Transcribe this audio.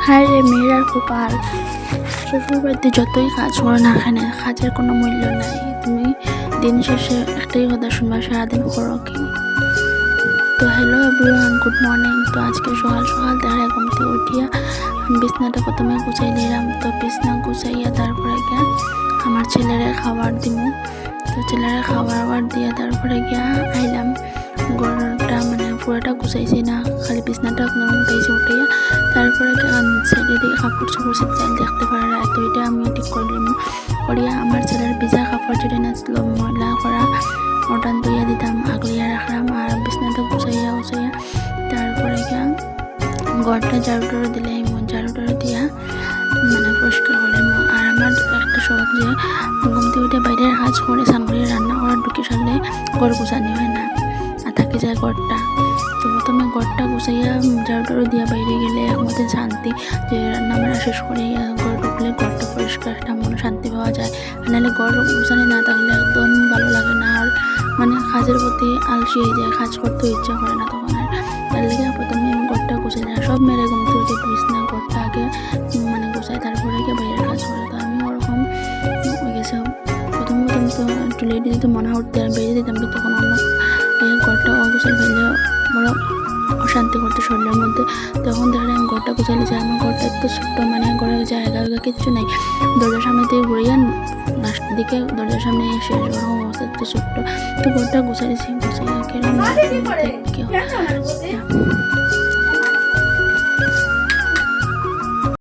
হায় রে মেয়েরার কপাল, শ্বশুর বাড়িতে যতই কাজ করো না কেন কাজের কোনো মূল্য নাই। তুমি দিন শেষে একটাই কথা শুনবা, সারাদিন করো কি। তো হ্যালো এভরিওয়ান, গুড মর্নিং। তো আজকে সকাল সকাল দেখা ঘুম থেকে উঠিয়া বিছনাটা প্রথমে গুছাই নিলাম। তো বিছনা গুছাইয়া তারপরে গিয়া আমার ছেলেরা খাবার দিব। তো ছেলেরা খাবার দিয়া তারপরে গিয়া আইলাম। ঘরটা মানে পুরোটা গুছাইছি না, খালি বিছনাটা উঠাইছি। উঠাইয়া তারপরে ছেলে দিয়ে কাপড় চোপড় শীতকাল দেখতে পারে না, তো এটা আমি ঠিক করলাম। করিয়া আমার ছেলের ভিজা কাপড় যেটা নাচলো ময়লা করা ওটান ধুইয়া দিতাম, আগলিয়া রাখলাম। আর বিছনাটা গুছাইয়া তারপরে গিয়া ঘরটা ঝাড়ু টাড়ু দিলে ঝাড়ু টাড়ু দিয়া মানে পরিষ্কার করলাম। আর আমার একটা শখ যে ঘুম থেকে উঠে বাইরের কাজ করে স্নান করে রান্না করার ঢুকে সারলে ঘর গুছানি হয় না, আর থাকে যায় ঘরটা। তো প্রথমে ঘরটা গুছাইয়া ঝাড়ু টাড়ু দিয়া বাইরে গেলে আমাদের শান্তি, যে রান্না বান্না শেষ করে ঘর ঢুকলে ঘরটা পরিষ্কার একটা মনে শান্তি পাওয়া যায়। নাহলে ঘর গুছানি না থাকলে একদম ভালো লাগে না, আর মানে কাজের প্রতি আলসি হয়ে যায়, কাজ করতে ইচ্ছা করে না তখন। আর তার লেগে প্রথমে আমি ঘরটা গুছাই না, সব মেরে ঘুম থেকে উঠে বিছনা ঘরটা আগে মানে গুছাই, তারপরে গিয়ে বাইরের কাজ করে। তো আমি ওরকম হয়ে গেছে। প্রথম তো একটু লেট দিতে মনে উঠতে আর বেরিয়ে দিতাম, কিন্তু তখন অন্য ঘরটা অগুছাল ফেললে বড় অশান্তি করতে শরীরের মধ্যে। তখন দেখা যায় আমি ঘরটা গুছাইলে যে আমার ঘরটা একটু ছোট্ট, মানে ঘরের জায়গা কিচ্ছু নাই, দরজার সামনে থেকে ঘুরিয়ে লাস্ট দিকে দরজার সামনে এসে ওরকম অবস্থা একটু ছোট্ট। তো ঘরটা গুছাইছি, গুছাইয়া